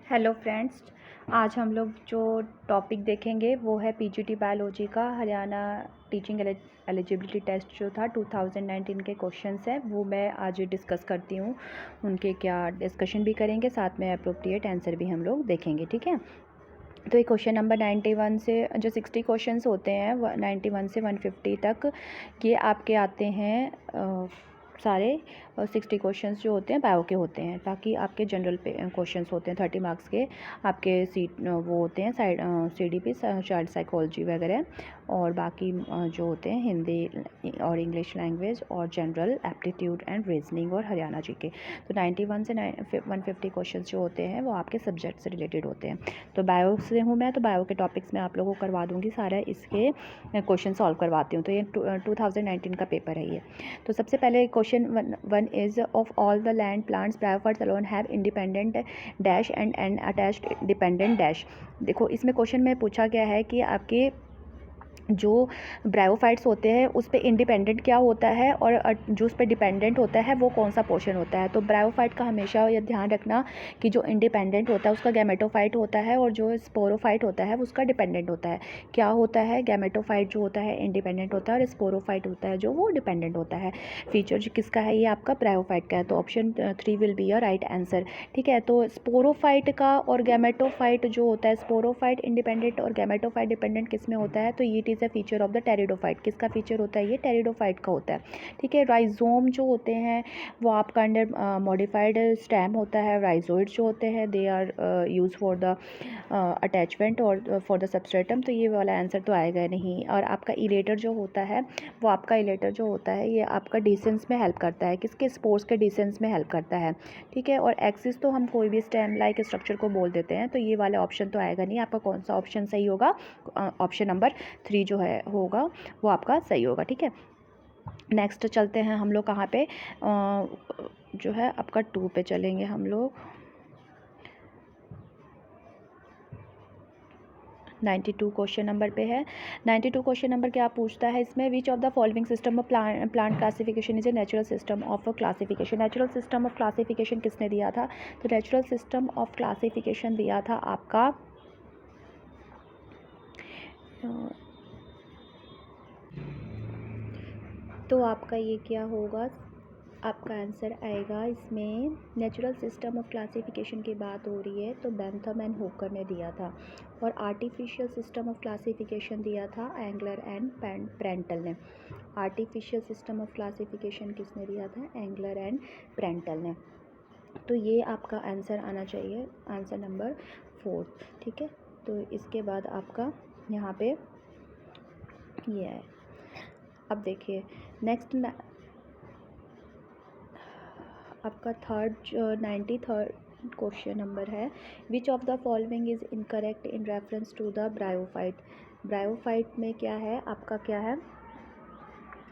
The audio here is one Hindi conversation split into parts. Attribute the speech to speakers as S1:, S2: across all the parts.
S1: हेलो फ्रेंड्स, आज हम लोग जो टॉपिक देखेंगे वो है पीजीटी बायोलॉजी का हरियाणा टीचिंग एलिजिबिलिटी टेस्ट जो था 2019 के क्वेश्चंस है वो मैं आज डिस्कस करती हूँ। उनके क्या डिस्कशन भी करेंगे, साथ में अप्रोप्रिएट आंसर भी हम लोग देखेंगे। ठीक है, तो ये क्वेश्चन नंबर 91 से जो 60 क्वेश्चंस होते हैं 91 से 150 तक ये आपके आते हैं। सारे 60 क्वेश्चंस जो होते हैं बायो के होते हैं, ताकि आपके जनरल पे क्वेश्चंस होते हैं 30 मार्क्स के आपके सीट वो होते हैं साइड CDP चाइल्ड साइकोलॉजी वगैरह, और बाकी जो होते हैं हिंदी और इंग्लिश लैंग्वेज और जनरल एप्टीट्यूड एंड रीजनिंग और हरियाणा जीके। तो 91 से 150 क्वेश्चंस जो होते हैं वो आपके सब्जेक्ट से रिलेटेड होते हैं। तो बायो से हूँ मैं, तो बायो के टॉपिक्स में आप लोगों को करवा दूँगी, सारा इसके क्वेश्चन सॉल्व करवाती हूँ। तो ये 2019 का पेपर है ये। तो सबसे पहले question one is of all the land plants bryophytes alone have independent dash and attached dependent dash. देखो इसमें क्वेश्चन में पूछा गया है कि आपके जो ब्रायोफाइट्स होते हैं उस पर इंडिपेंडेंट क्या होता है और जो उस पर डिपेंडेंट होता है वो कौन सा पोर्शन होता है। तो ब्रायोफाइट का हमेशा ये ध्यान रखना कि जो इंडिपेंडेंट होता है उसका गैमेटोफाइट होता है और जो स्पोरोफाइट होता है उसका डिपेंडेंट होता है। क्या होता है, गैमेटोफाइट जो होता है इंडिपेंडेंट होता है और स्पोरोफाइट होता है जो वो डिपेंडेंट होता है। फीचर किसका है, ये आपका ब्रायोफाइट का है। तो option 3 will be your right answer. ठीक है, तो स्पोरोफाइट का और गैमेटोफाइट जो होता है, स्पोरोफाइट इंडिपेंडेंट और गैमेटोफाइट डिपेंडेंट किस में होता है, तो ये is a feature of the pteridophyte. किसका फीचर होता है, ये टेरिडोफाइट का होता है। ठीक है, राइजोम जो होते हैं वो आपका अंडर मॉडिफाइड स्टेम होता है। राइजोइड जो होते हैं they are use for the attachment और फॉर द सबस्ट्रेटम। तो ये वाला आंसर तो आएगा नहीं। और आपका इलेटर जो होता है वो आपका इलेटर जो होता है ये आपका डिसेंस में हेल्प करता है, किसके स्पोर्स के डिसेंस में हेल्प करता है। ठीक है, और एक्सिस तो हम कोई भी स्टेम लाइक स्ट्रक्चर को बोल देते हैं। तो ये वाला ऑप्शन तो आएगा नहीं। आपका कौन सा ऑप्शन सही होगा, ऑप्शन नंबर 3 जो है होगा वो आपका सही होगा। ठीक है, नेक्स्ट चलते हैं हम लोग कहाँ पे, जो है आपका 2 पे चलेंगे हम लोग। 92 क्वेश्चन नंबर पे है। 92 क्वेश्चन नंबर क्या पूछता है इसमें, विच of the following system of plant classification is a natural system of classification. Natural system of classification किसने दिया था, तो नेचुरल सिस्टम ऑफ क्लासिफिकेशन दिया था आपका तो आपका ये क्या होगा, आपका आंसर आएगा इसमें नेचुरल सिस्टम ऑफ क्लासिफिकेशन की बात हो रही है तो बेंथम एंड होकर ने दिया था। और आर्टिफिशियल सिस्टम ऑफ क्लासिफिकेशन दिया था एंगलर एंड प्रेंटल ने। आर्टिफिशियल सिस्टम ऑफ क्लासिफिकेशन किसने दिया था, एंगलर एंड प्रेंटल ने। तो ये आपका आंसर आना चाहिए, आंसर नंबर 4। ठीक है, तो इसके बाद आपका यहाँ पे ये है। अब देखिए नेक्स्ट आपका 93rd क्वेश्चन नंबर है, which of the following is incorrect in reference to the bryophyte. Bryophyte में क्या है आपका, क्या है,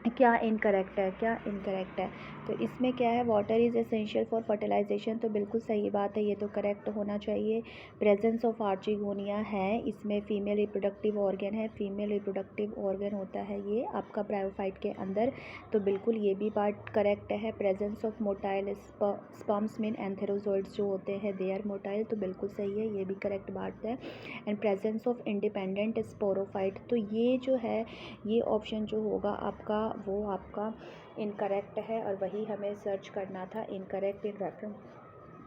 S1: क्या इनकरेक्ट है, क्या इनकरेक्ट है। तो इसमें क्या है, water is essential for fertilization, तो बिल्कुल सही बात है, ये तो करेक्ट होना चाहिए। प्रेजेंस ऑफ आर्चिगोनिया है, इसमें फीमेल रिप्रोडक्टिव ऑर्गन है, फीमेल रिप्रोडक्टिव ऑर्गन होता है ये आपका ब्रायोफाइट के अंदर, तो बिल्कुल ये भी बात करेक्ट है। Presence of motile sperms mean antherozoids जो होते हैं दे आर मोटाइल, तो बिल्कुल सही है, ये भी करेक्ट बात है। And presence of independent sporophyte, तो ये जो है ये ऑप्शन जो होगा आपका वो आपका इनकरेक्ट है, और वही हमें सर्च करना था, incorrect in reference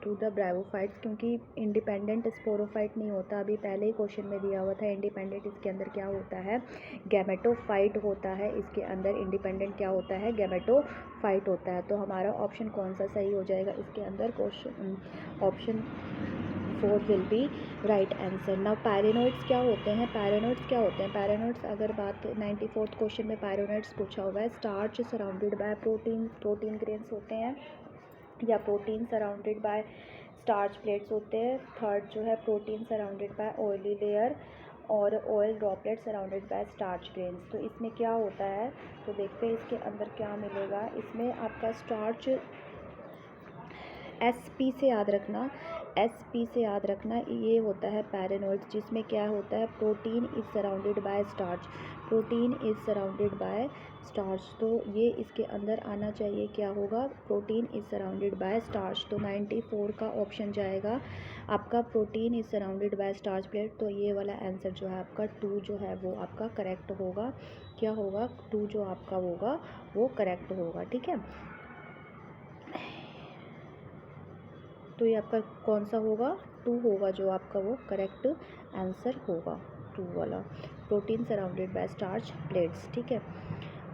S1: to the bryophytes, क्योंकि इंडिपेंडेंट स्पोरोफाइट नहीं होता। अभी पहले ही क्वेश्चन में दिया हुआ था इंडिपेंडेंट, इसके अंदर क्या होता है, गैमेटोफाइट होता है, इसके अंदर इंडिपेंडेंट क्या होता है, गैमेटोफाइट होता है। तो हमारा ऑप्शन कौन सा सही हो जाएगा इसके अंदर, question option 4 will be right answer. Now paranoids क्या होते हैं, पैरानोइड्स क्या होते हैं, पैरानोइड्स अगर बात 94th क्वेश्चन में पैरानोइड्स पूछा हुआ है, starch surrounded by protein grains होते हैं या protein surrounded by starch plates होते हैं। थर्ड जो है protein surrounded by oily layer और oil droplet surrounded by starch grains. तो इसमें क्या होता है, तो देखते हैं इसके अंदर क्या मिलेगा। इसमें आपका स्टार्च SP से याद रखना, SP से याद रखना, ये होता है पैरेनोइड्स, जिसमें क्या होता है, protein is surrounded by starch, protein is surrounded by starch. तो ये इसके अंदर आना चाहिए, क्या होगा, protein is surrounded by starch. तो 94 का ऑप्शन जाएगा आपका, protein is surrounded by starch plate. तो ये वाला आंसर जो है आपका 2 जो है वो आपका करेक्ट होगा। क्या होगा, 2 जो आपका होगा वो करेक्ट होगा। ठीक है, तो ये आपका कौन सा होगा, 2 होगा जो आपका वो करेक्ट आंसर होगा, 2 वाला, protein surrounded by starch plates. ठीक है,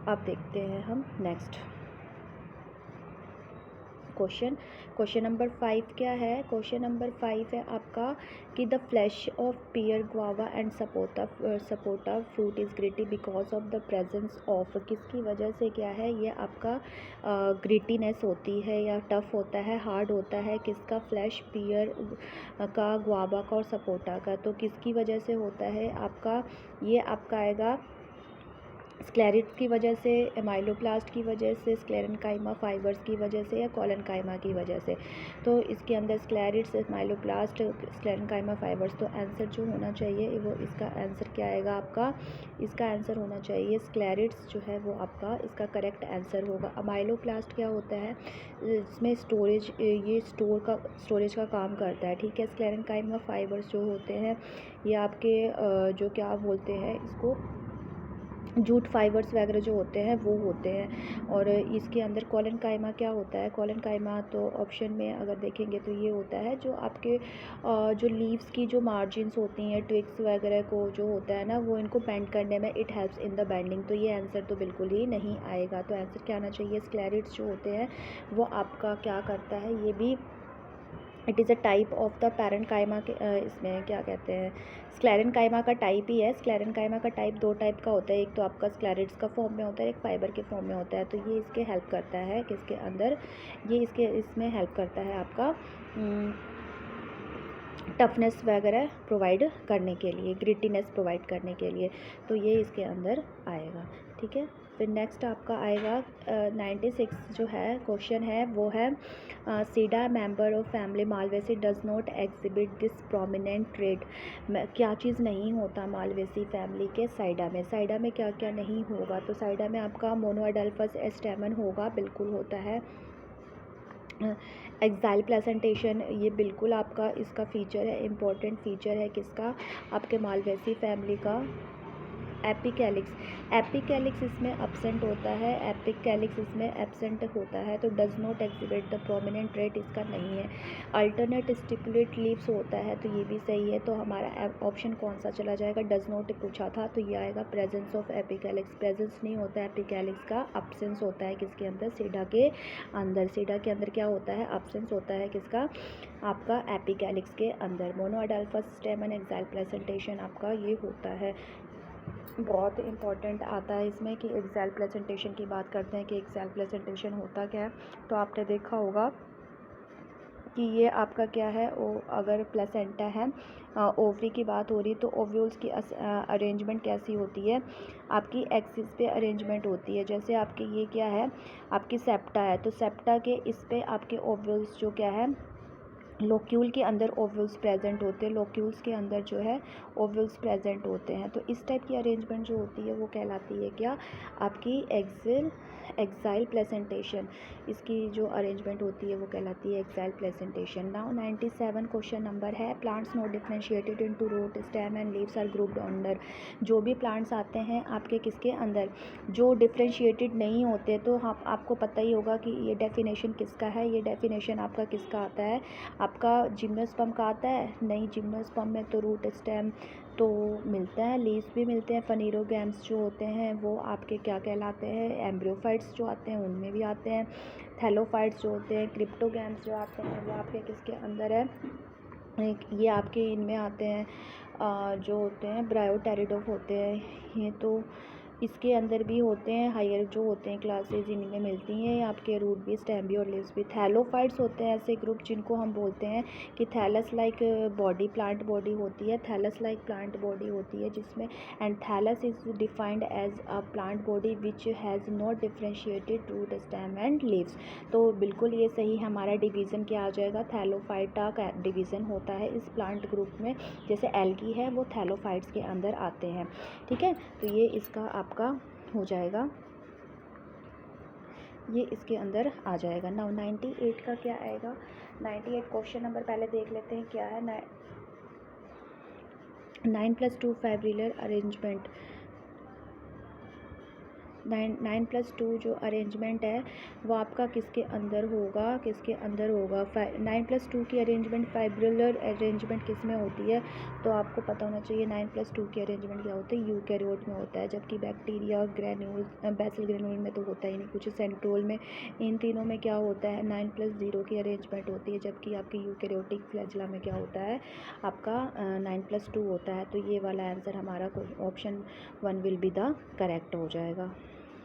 S1: अब देखते हैं हम नेक्स्ट क्वेश्चन नंबर 5 क्या है, क्वेश्चन नंबर 5 है आपका कि the flesh of pear, guava and sapota fruit is gritty because of the presence of, किसकी वजह से क्या है ये आपका ग्रिटीनेस होती है या टफ होता है, हार्ड होता है, किसका, फ्लैश पियर का, गुआवा का और सपोटा का। तो किसकी वजह से होता है आपका, ये आपका आएगा स्क्लेरिड्स की वजह से, एमाइलोप्लास्ट की वजह से, स्क्लेरेनकाइमा फाइबर्स की वजह से या कोलेनकाइमा की वजह से। तो इसके अंदर स्क्लेरिड्स, एमाइलोप्लास्ट, स्क्लेरेनकाइमा फाइबर्स। तो आंसर जो होना चाहिए वो इसका आंसर क्या आएगा आपका, इसका आंसर होना चाहिए स्क्लेरिड्स जो है वो आपका इसका करेक्ट आंसर होगा। अमाइलोप्लास्ट क्या होता है, इसमें स्टोरेज, ये स्टोरेज का काम करता है। ठीक है, स्क्लेरेनकाइमा फाइबर्स जो होते हैं ये आपके जो क्या बोलते हैं इसको, जूट फाइबर्स वगैरह जो होते हैं वो होते हैं। और इसके अंदर कोलेनकाइमा क्या होता है, कोलेनकाइमा तो ऑप्शन में अगर देखेंगे तो ये होता है जो आपके जो लीव्स की जो मार्जिन्स होती हैं, ट्विग्स वगैरह को जो होता है ना, वो इनको बेंड करने में it helps in the bending. तो ये आंसर तो बिल्कुल ही नहीं आएगा। तो आंसर क्या आना चाहिए, स्क्लेरिड्स जो होते हैं वो आपका क्या करता है, ये भी it is a type of the parenchyma के, इसमें क्या कहते हैं, स्क्लेरेनकाइमा का टाइप ही है। स्क्लेरेनकाइमा का टाइप 2 टाइप का होता है, एक तो आपका स्क्लेरिड्स का फॉर्म में होता है, एक फाइबर के फॉर्म में होता है। तो ये इसके हेल्प करता है किसके अंदर, ये इसमें हेल्प करता है आपका टफनेस वगैरह प्रोवाइड करने के लिए, ग्रिटीनेस प्रोवाइड करने के लिए। तो ये इसके अंदर आएगा। ठीक है, फिर नेक्स्ट आपका आएगा 96 जो है क्वेश्चन है वो है Sida member of family Malvaceae does not exhibit this prominent trait. क्या चीज़ नहीं होता मालवेसी फैमिली के साइडा में, साइडा में क्या क्या नहीं होगा। तो साइडा में आपका मोनोअडल्फस एस्टेमन होगा, बिल्कुल होता है। एक्साइल प्लेसेंटेशन, ये बिल्कुल आपका इसका फीचर है, इम्पोर्टेंट फीचर है किसका, आपके मालवेसी फैमिली का। एपिकैलिक्स, एपिकैलिक्स इसमें एब्सेंट होता है, एपिकैलिक्स इसमें एब्सेंट होता है। तो does not exhibit the prominent trait इसका नहीं है। अल्टरनेट स्टिपुलेट लीव्स होता है, तो ये भी सही है। तो हमारा ऑप्शन कौन सा चला जाएगा, डज नॉट पूछा था तो ये आएगा प्रेजेंस ऑफ एपिकैलिक्स। प्रेजेंस नहीं होता है एपिकैलिक्स का, एब्सेंस होता है किसके अंदर, सीडा के अंदर। सीडा के अंदर क्या होता है, एब्सेंस होता है किसका, आपका एपिकैलिक्स के अंदर। मोनोअडल्फस स्टेमन एक्साइल प्लेसेंटेशन आपका ये होता है। बहुत इंपॉर्टेंट आता है इसमें कि एक्साइल प्लेसेंटेशन की बात करते हैं कि एक्साइल प्लेसेंटेशन होता क्या है। तो आपने देखा होगा कि ये आपका क्या है, अगर प्लेसेंटा है, ओवरी की बात हो रही तो ओव्यूल्स की अरेंजमेंट कैसी होती है, आपकी एक्सिस पे अरेंजमेंट होती है। जैसे आपके ये क्या है, आपकी सेप्टा है, तो सेप्टा के इस पे आपके ओव्यूल्स जो क्या है, लोक्यूल के अंदर ओव्यूल्स प्रेजेंट होते हैं, लोक्यूल्स के अंदर जो है ओव्यूल्स प्रेजेंट होते हैं। तो इस टाइप की अरेंजमेंट जो होती है वो कहलाती है क्या, आपकी एक्साइल प्लेसेंटेशन। इसकी जो अरेंजमेंट होती है वो कहलाती है axile placentation. Now 97 question number है, plants not differentiated into root, stem and leaves are grouped under. जो भी प्लांट्स आते हैं आपके किसके अंदर, जो डिफरेंशिएटेड नहीं होते, तो हम आपको पता ही होगा कि ये डेफिनेशन किसका है, ये डेफिनेशन आपका किसका आता है, आपका जिम्नोस्पर्म का आता है। नहीं, जिम्नोस्पर्म में तो रूट स्टेम तो मिलता है, लीव्स भी मिलते हैं। फनीरोगैम्स जो होते हैं वो आपके क्या कहलाते हैं, एम्ब्रियोफाइट्स जो आते हैं उनमें भी आते हैं। थैलोफाइट्स जो होते हैं, क्रिप्टोगैम्स जो आते हैं वो आपके किसके अंदर है, ये आपके इनमें आते हैं, जो होते हैं ब्रायोटेरिडोफ होते हैं ये। तो इसके अंदर भी होते हैं, हायर जो होते हैं क्लासेज इनमें मिलती हैं आपके रूट भी, स्टेम भी और लीव्स भी। थैलोफाइट्स होते हैं ऐसे ग्रुप जिनको हम बोलते हैं कि thallus like body, plant body होती है, थैलस लाइक प्लांट बॉडी होती है जिसमें, and thallus is defined as a plant body which has not differentiated root, stem and leaves. तो बिल्कुल ये सही हमारा डिवीज़न क्या आ जाएगा, थैलोफाइटा का डिवीज़न होता है इस प्लांट ग्रुप में। जैसे एल्गी है वो थैलोफाइट्स के अंदर आते हैं, ठीक है। तो ये इसका आपका हो जाएगा, ये इसके अंदर आ जाएगा। नाउ 98 का क्या आएगा, 98 क्वेश्चन नंबर पहले देख लेते हैं क्या है। 9+2 फाइब्रिलर अरेंजमेंट, 9+2 जो अरेंजमेंट है वो आपका किसके अंदर होगा, किसके अंदर होगा। 9+2 की अरेंजमेंट फाइब्रिलर अरेंजमेंट किस में होती है, तो आपको पता होना चाहिए 9+2 की अरेंजमेंट क्या होती है, यूकैरियोट में होता है। जबकि बैक्टीरिया, ग्रेन्यूल, बेसल ग्रेन्यूल में तो होता ही नहीं कुछ, सेंट्रोल में, इन तीनों में क्या होता है 9+0 की अरेंजमेंट होती है। जबकि आपकी यूकैरियोटिक फ्लैजिला में क्या होता है आपका 9+2 होता है। तो ये वाला आंसर हमारा option 1 will be the correct हो जाएगा,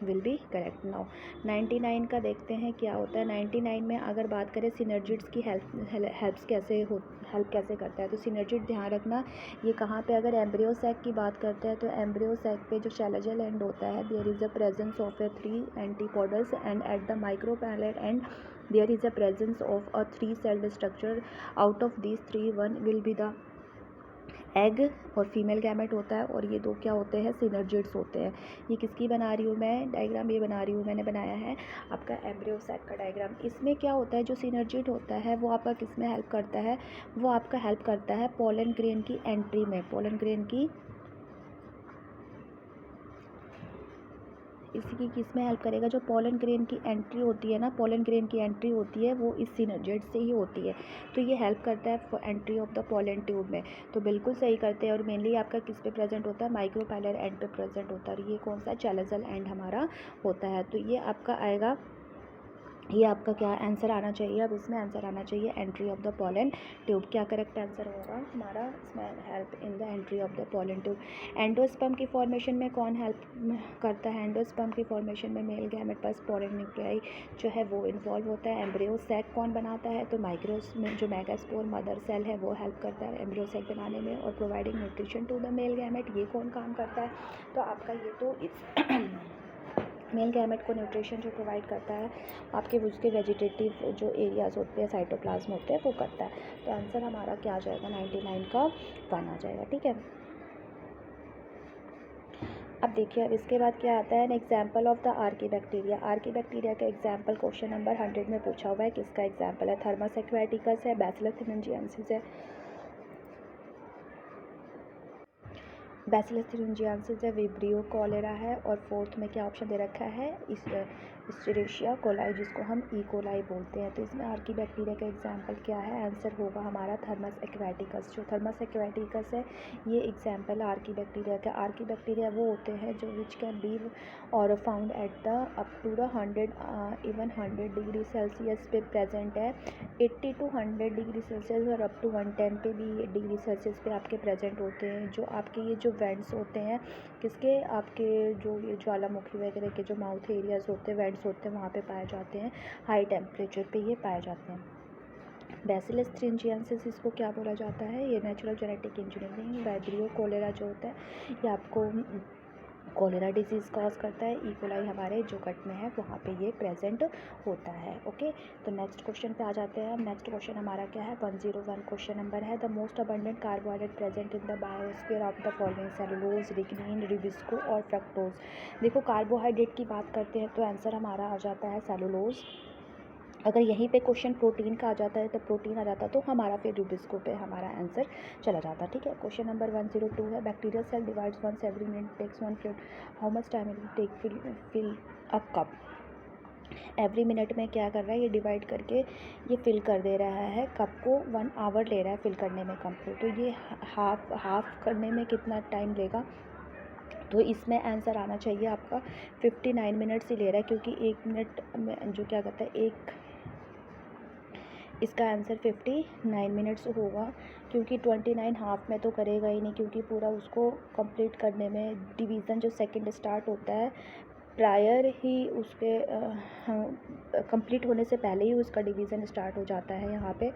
S1: विल बी करेक्ट। नाउ 99 का देखते हैं क्या होता है। 99 में अगर बात करें सिनर्जिड्स की हेल्प कैसे करता है, तो सिनर्जिड ध्यान रखना ये कहाँ पे, अगर एम्ब्रियो सैक की बात करते हैं तो एम्ब्रियो सैक पे जो शैलोजल एंड होता है, there is a presence of a 3 antipodals and at the micropylar end there is a presence of a 3 celled structure. Out of these 3 1 will be the egg or female gamete होता है, और ये दो क्या होते हैं, सिनर्जिड्स होते हैं। ये किसकी बना रही हूँ मैं डायग्राम, ये बना रही हूँ मैंने बनाया है आपका एम्ब्रियो सैक का डायग्राम। इसमें क्या होता है, जो सिनर्जिड होता है वो आपका किस में हेल्प करता है, वो आपका हेल्प करता है पोलन ग्रेन की एंट्री में, पोलन ग्रेन की इसकी किस में हेल्प करेगा, जो पोलन ग्रेन की एंट्री होती है ना, पोलन ग्रेन की एंट्री होती है वो इस सिनर्जिड से ही होती है। तो ये हेल्प करता है entry of the pollen tube में। तो बिल्कुल सही करते हैं, और मेनली आपका किस पे प्रेजेंट होता है, माइक्रोपैलेट एंड पे प्रेजेंट होता है। और ये कौन सा चैलोजल एंड हमारा होता है। तो ये आपका आएगा, ये आपका क्या आंसर आना चाहिए, अब इसमें आंसर आना चाहिए entry of the pollen tube. क्या करेक्ट आंसर होगा हमारा इसमें, help in the entry of the pollen tube. Endosperm की फॉर्मेशन में कौन हेल्प करता है, एंडोस्पर्म की फॉर्मेशन में मेल गैमेट पर स्पोरेन न्यूक्लियाई जो है वो इन्वॉल्व होता है। एम्ब्रियो सैक कौन बनाता है, तो माइक्रोस में जो मेगास्पोर मदर सेल है वो हेल्प करता है एम्ब्रियो सैक बनाने में और providing nutrition to the male gamete. ये कौन काम करता है, तो आपका ये तो इस मेल गैमेट को न्यूट्रिशन जो प्रोवाइड करता है आपके उसके वेजिटेटिव जो एरियाज़ होते हैं, साइटोप्लाज्म होते हैं, वो करता है। तो आंसर हमारा क्या आ जाएगा, 99 का 1 आ जाएगा, ठीक है। अब देखिए, अब इसके बाद क्या आता है, an example of the Archie bacteria. Archie bacteria का एग्जाम्पल क्वेश्चन नंबर 100 में पूछा हुआ है। किसका एग्जाम्पल है, थर्मस एक्वाटिकस है, बैसिलस थुरिंजिएंसिस है, बैसिलस थुरिंजिएंसिस है, विब्रियो कॉलेरा है, और फोर्थ में क्या ऑप्शन दे रखा है, इस्चेरिशिया कोलाई जिसको हम ई कोलाई बोलते हैं। तो इसमें आर्की बैक्टीरिया का एग्जाम्पल क्या है, आंसर होगा हमारा थर्मस एक्वाटिकस। जो थर्मस एक्वाटिकस है ये एग्जाम्पल आर्की बैक्टीरिया का। आर्की बैक्टीरिया वो होते हैं जो विच कैन लीव और found at the up to the 100 degree Celsius पे प्रेजेंट है, 80 to 100 डिग्री सेल्सियस और अप टू 110 पे भी डिग्री सेल्सियस पे आपके प्रेजेंट होते हैं। जो आपके ये जो वेंट्स होते हैं किसके, आपके जो ये ज्वालामुखी वगैरह के जो माउथ एरियाज़ होते हैं, वेंट्स होते हैं, वहाँ पे पाए जाते हैं, हाई टेम्परेचर पे ये पाए जाते हैं। बैसिलस थुरिंजिएंसिस इसको क्या बोला जाता है, ये natural genetic engineering. Vibrio cholera जो होता है ये आपको कोलेरा डिजीज़ कॉज करता है। ई कोलाई हमारे जो गट में है वहाँ पे ये प्रेजेंट होता है। ओके, तो नेक्स्ट क्वेश्चन पे आ जाते हैं। नेक्स्ट क्वेश्चन हमारा क्या है, 101 क्वेश्चन नंबर है। The most abundant carbohydrate present in the biosphere of the following, cellulose, lignin, RuBisCO और फ्रक्टोज। देखो कार्बोहाइड्रेट की बात करते हैं तो आंसर हमारा आ जाता है सेलुलोज। अगर यहीं पे क्वेश्चन प्रोटीन का आ जाता है तो प्रोटीन आ जाता तो हमारा फिर रूबिस्को पे हमारा आंसर चला जाता, ठीक है। क्वेश्चन नंबर 102 है, bacterial cell divides once every minute, takes 1 fluid, how much time it will take fill a cup. Every minute में क्या कर रहा है, ये डिवाइड करके ये फिल कर दे रहा है कप को, 1 आवर ले रहा है फिल करने में कप को। तो ये हाफ करने में कितना टाइम लेगा, तो इसमें आंसर आना चाहिए आपका 59 मिनट्स ही ले रहा है, क्योंकि 1 मिनट में जो क्या कहता है इसका आंसर 59 मिनट्स होगा, क्योंकि 29 हाफ में तो करेगा ही नहीं, क्योंकि पूरा उसको कंप्लीट करने में डिवीज़न जो सेकंड स्टार्ट होता है प्रायर ही उसके कंप्लीट होने से पहले ही उसका डिवीज़न स्टार्ट हो जाता है। यहाँ पे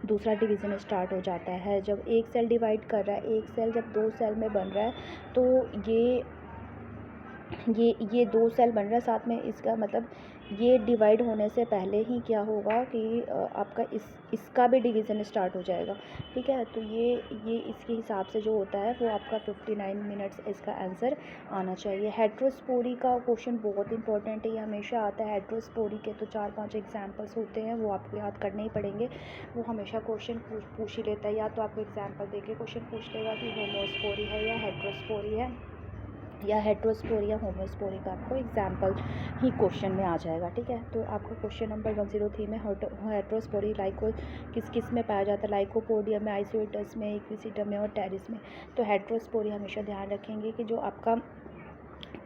S1: दूसरा डिवीज़न स्टार्ट हो जाता है जब एक सेल डिवाइड कर रहा है, एक सेल जब 2 सेल में बन रहा है तो ये 2 सेल बन रहा है साथ में, इसका मतलब ये डिवाइड होने से पहले ही क्या होगा कि आपका इसका भी डिवीज़न स्टार्ट हो जाएगा। ठीक है, तो ये इसके हिसाब से जो होता है वो आपका 59 मिनट्स इसका आंसर आना चाहिए। हेट्रोस्पोरी का क्वेश्चन बहुत इंपॉर्टेंट है, ये हमेशा आता है। हेट्रोस्पोरी के तो 4-5 एग्जाम्पल्स होते हैं, वो आपको याद करने ही पड़ेंगे। वो हमेशा क्वेश्चन पूछ ही लेता है, या तो आपको एग्जाम्पल देके क्वेश्चन पूछ लेगा कि होमोस्पोरी है या हेट्रोस्पोरी है, या हेट्रोस्पोरी या होमोस्पोरी का आपको एग्जाम्पल ही क्वेश्चन में आ जाएगा। ठीक है, तो आपको क्वेश्चन नंबर 103 में हेट्रोस्पोरी लाइको किस में पाया जाता है, लाइकोपोडियम में, आइसोएटस में, इक्विसिटम में और टेरिस में। तो हेट्रोस्पोरी हमेशा ध्यान रखेंगे कि जो आपका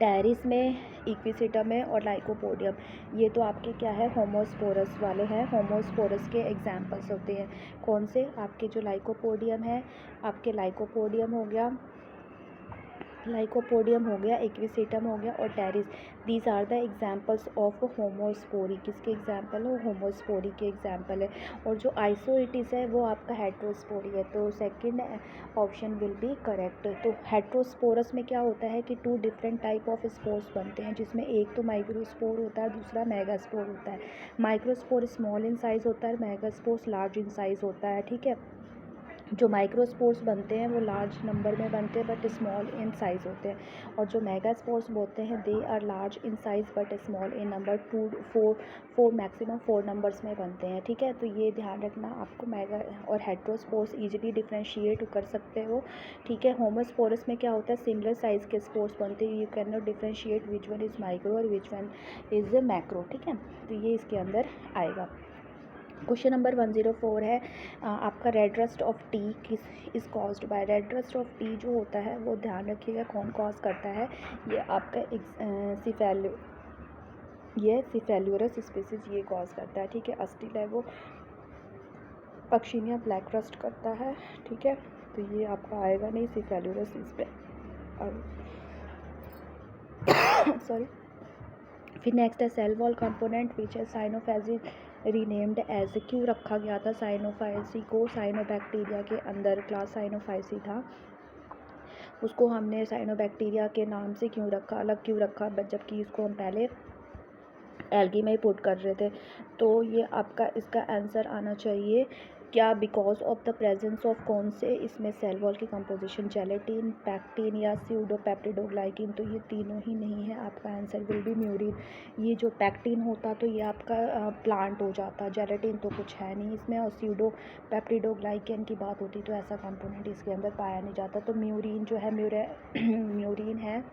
S1: टेरिस में, इक्विसिटम में और लाइकोपोडियम, ये तो आपके क्या है, होमोस्पोरस वाले हैं। होमोस्पोरस के एग्जाम्पल्स होते हैं कौन से, आपके जो लाइकोपोडियम है, आपके लाइकोपोडियम हो गया, इक्विसिटम हो गया और Pteris. These are the examples of homospory. किसके एग्जाम्पल है, होमोस्पोरी के एग्जाम्पल है। और जो आइसोइटिस है वो आपका हेट्रोस्पोरी है, तो second option will be correct. तो हेट्रोस्पोरस में क्या होता है कि 2 डिफरेंट टाइप ऑफ स्पोर्स बनते हैं, जिसमें एक तो माइक्रोस्पोर होता है, दूसरा मेगास्पोर होता है। माइक्रोस्पोर स्मॉल इन साइज़ होता है, मेगास्पोर्स लार्ज इन साइज़ होता है। ठीक है, जो माइक्रोस्पोर्स बनते हैं वो लार्ज नंबर में बनते हैं बट स्मॉल इन साइज़ होते हैं, और जो मेगास्पोर्स बोलते हैं they are large in size but small in number. 4 maximum 4 numbers में बनते हैं। ठीक है, तो ये ध्यान रखना आपको। मेगा और हेट्रोस्पोर्स इजीली डिफ्रेंशिएट कर सकते हो। ठीक है, होमोस्पोरस में क्या होता है, सिमिलर साइज़ के स्पोर्स बनते हैं, you can not differentiate which one is micro और विच वन इज़ मैक्रो। ठीक है, तो ये इसके अंदर आएगा। क्वेश्चन नंबर 104 है आपका रेड रस्ट ऑफ टी किस is caused by. Red rust of T जो होता है वो ध्यान रखिएगा कौन कॉज करता है, ये आपका सिफेल्यूरस स्पीसीज ये कॉज करता है। ठीक है, अस्टिलैगो पक्षिनिया ब्लैक रस्ट करता है। ठीक है, तो ये आपका आएगा नहीं, सिफेल्यूरस इस पे सॉरी। फिर नेक्स्ट है सेल वॉल कंपोनेंट विच है साइनोफेजी रीनेम्ड एज। क्यों रखा गया था साइनोफाइसी को, साइनोबैक्टीरिया के अंदर क्लास साइनोफाइसी था, उसको हमने साइनोबैक्टीरिया के नाम से क्यों रखा, अलग क्यों रखा, जबकि इसको हम पहले एल्गी में ही पुट कर रहे थे। तो ये आपका इसका आंसर आना चाहिए क्या, because of the presence of कौन से इसमें सेल वॉल की कंपोजिशन, जेलेटिन, पैक्टिन या स्यूडोपेप्टिडोग्लाइकिन। तो ये तीनों ही नहीं है, आपका आंसर विल बी म्यूरिन। ये जो पैक्टिन होता तो ये आपका प्लांट हो जाता, जेलेटिन तो कुछ है नहीं इसमें, और स्यूडोपेप्टिडोग्लाइकिन की बात होती तो ऐसा कंपोनेंट इसके अंदर पाया नहीं जाता। तो म्यूरिन जो है म्यूरिन है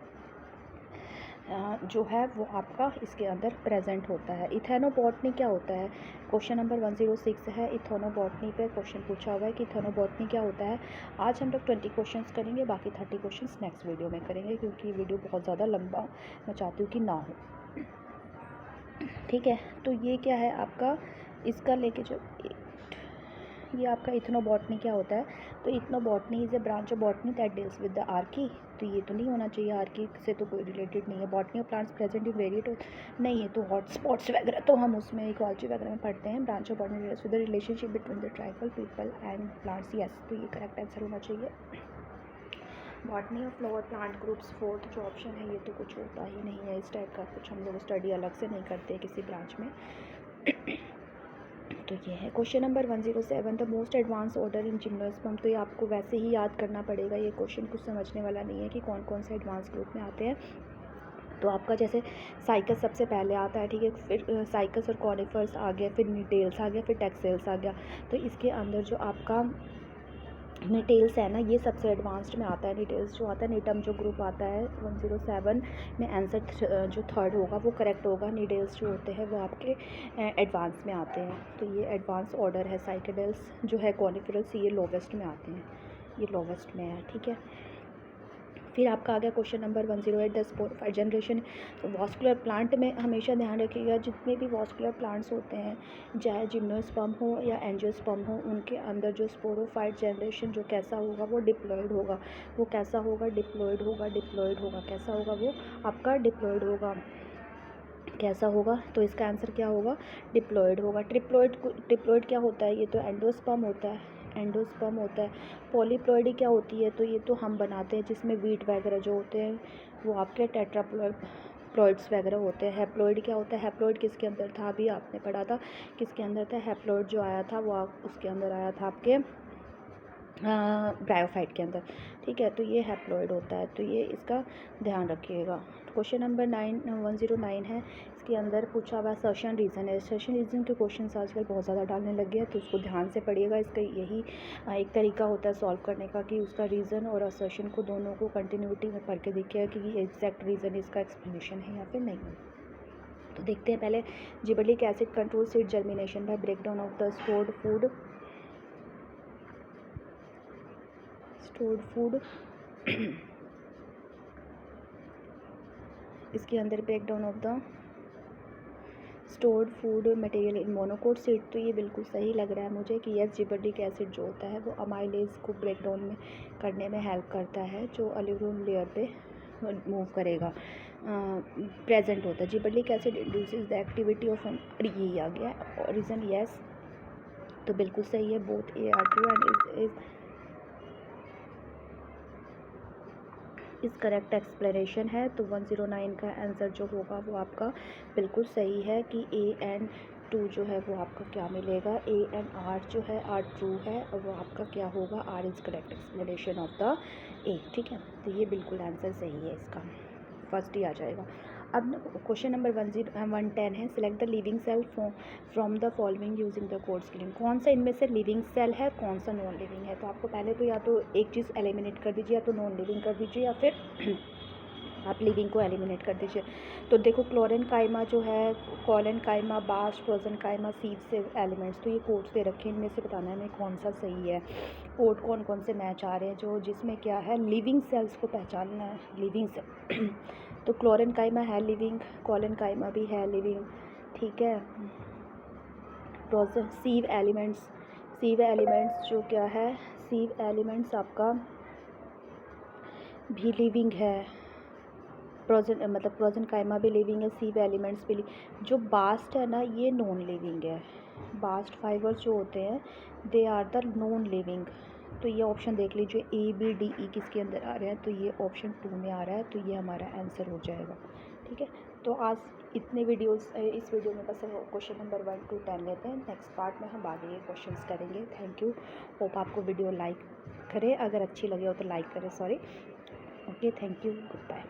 S1: जो है वो आपका इसके अंदर प्रेजेंट होता है। इथेनोबॉटनी क्या होता है, क्वेश्चन नंबर 106 है। इथेनोबॉटनी पे क्वेश्चन पूछा हुआ है कि इथेनोबॉटनी क्या होता है। आज हम लोग 20 क्वेश्चंस करेंगे, बाकी 30 क्वेश्चंस नेक्स्ट वीडियो में करेंगे, क्योंकि वीडियो बहुत ज़्यादा लंबा मैं चाहती हूँ कि ना हो। ठीक है, तो ये क्या है आपका, इसका लेके जो ये आपका इथनोबॉटनी क्या होता है, तो ethnobotany is a branch of botany that deals with the आर्की। तो ये तो नहीं होना चाहिए, आर्की से तो कोई रिलेटेड नहीं है। Botany of plants present in variate नहीं है, तो हॉट स्पॉट्स वगैरह तो हम उसमें इकोलॉजी वगैरह में पढ़ते हैं। Branch of botany deals with the relationship between the tribal people and plants. Yes, तो ये करेक्ट आंसर होना चाहिए। Botany of flower plant groups, fourth जो ऑप्शन है ये तो कुछ होता ही नहीं है, इस टाइप का कुछ हम लोग स्टडी अलग से नहीं करते किसी ब्रांच में। तो ये है question number 107, the most advance order in gymnosperm. तो ये आपको वैसे ही याद करना पड़ेगा, ये क्वेश्चन कुछ समझने वाला नहीं है कि कौन कौन से एडवांस ग्रुप में आते हैं। तो आपका जैसे साइकस सबसे पहले आता है, ठीक है, फिर साइकस और कॉनिफर्स आ गया, फिर निटेल्स आ गया, फिर टेक्सेल्स आ गया। तो इसके अंदर जो आपका निटेल्स है ना, ये सबसे एडवांस्ड में आता है। निटेल्स जो आता है, निटम जो ग्रुप आता है 107 में, आंसर जो थर्ड होगा वो करेक्ट होगा। निटेल्स जो होते हैं वो आपके एडवांस में आते हैं, तो ये एडवांस ऑर्डर है। साइकेडल्स जो है कॉनिफरस, ये लोवेस्ट में आते हैं, ये लोवेस्ट में है। ठीक है, फिर आपका आ गया question number 108, the sporophyte generation. तो वॉस्कुलर प्लांट में हमेशा ध्यान रखिएगा, जितने भी वॉस्कुलर प्लांट्स होते हैं, चाहे जिम्नोस्पर्म हो या एंजियोस्पर्म हो, उनके अंदर जो स्पोरोफाइट जनरेशन जो कैसा होगा वो डिप्लॉयड होगा। वो कैसा होगा? डिप्लॉयड होगा। डिप्लॉयड होगा कैसा होगा? वो आपका डिप्लॉयड होगा। कैसा होगा? तो इसका आंसर क्या होगा? डिप्लॉयड होगा। ट्रिप्लॉयड क्या होता है? ये तो एंडोस्पर्म होता है, एंडोस्पर्म होता है। पॉलीप्लॉयडी क्या होती है? तो ये तो हम बनाते हैं जिसमें वीट वगैरह जो होते हैं वो आपके टेट्राप्लॉइड्स वगैरह होते हैं। हैप्लॉइड क्या होता है? हैप्लॉइड किसके अंदर था? अभी आपने पढ़ा था किसके अंदर था? हैप्लॉइड जो आया था वो उसके अंदर आया था आपके ब्रायोफाइट के अंदर। ठीक है, तो ये हैप्लॉइड होता है, तो ये इसका ध्यान रखिएगा। क्वेश्चन नंबर 109 है, इसके अंदर पूछा हुआ सर्शन रीज़न है। सर्शन रीज़न के क्वेश्चन आजकल बहुत ज़्यादा डालने लगे हैं, तो उसको ध्यान से पढ़िएगा। इसका यही एक तरीका होता है सॉल्व करने का कि उसका रीज़न और असर्शन को दोनों को कंटिन्यूटी में पढ़ के देखिएगा कि ये एग्जैक्ट रीज़न इसका एक्सप्लेनेशन है या फिर नहीं। तो देखते हैं पहले। Gibberellic acid control seed germination by breakdown of the stored food इसके अंदर breakdown of the stored food material in monocot seed. तो ये बिल्कुल सही लग रहा है मुझे कि यस, जिबरेलिक एसिड जो होता है वो अमाइलेज को ब्रेकडाउन में करने में हेल्प करता है, जो अल्यूमिनियम लेयर पे मूव करेगा, प्रेजेंट होता है। Gibberellic acid induces the activity of ये आ गया रीज़न यस, तो बिल्कुल सही है। Both A R true and इस करेक्ट एक्सप्लेनेशन है। तो 109 का आंसर जो होगा वो आपका बिल्कुल सही है कि AN2 जो है वो आपका क्या मिलेगा? ANR जो है आर ट्रू है और वो आपका क्या होगा? R is correct explanation of the A. ठीक है, तो ये बिल्कुल आंसर सही है, इसका फर्स्ट ही आ जाएगा। अब क्वेश्चन नंबर 110 है, select the living cell from the following using the code scaling. कौन सा इनमें से लिविंग सेल है, कौन सा नॉन लिविंग है? तो आपको पहले तो या तो एक चीज़ एलिमिनेट कर दीजिए, या तो नॉन लिविंग कर दीजिए या फिर आप लिविंग को एलिमिनेट कर दीजिए। तो देखो, क्लोरेन काइमा जो है, कॉलन काइमा, बास्ट, प्रोजन काइमा, सीड से एलिमेंट्स, तो ये कोड्स दे रखे हैं, इनमें से बताना है हमें कौन सा सही है। कोड कौन कौन से मैच आ रहे हैं जो जिसमें क्या है, लिविंग सेल्स को पहचानना है, लिविंग सेल। तो क्लोरेन काइमा है लिविंग, कॉलन काइमा भी है लिविंग, ठीक है। प्रोजन सीव एलिमेंट्स जो क्या है, सीव एलिमेंट्स आपका भी लिविंग है। प्रोजन काइमा भी लिविंग है, सीव एलिमेंट्स भी जो बास्ट है ना, ये नॉन लिविंग है। बास्ट फाइबर्स जो होते हैं they are the non living. तो ये ऑप्शन देख लीजिए, ABDE किसके अंदर आ रहे हैं? तो ये ऑप्शन 2 में आ रहा है, तो ये हमारा आंसर हो जाएगा। ठीक है, तो आज इतने वीडियोस, इस वीडियो में बस क्वेश्चन नंबर 1 to 10 लेते हैं। नेक्स्ट पार्ट में हम आगे ये क्वेश्चंस करेंगे। थैंक यू, होप आपको वीडियो लाइक करें, अगर अच्छी लगे हो तो लाइक करें, sorry. Okay, thank you, good bye.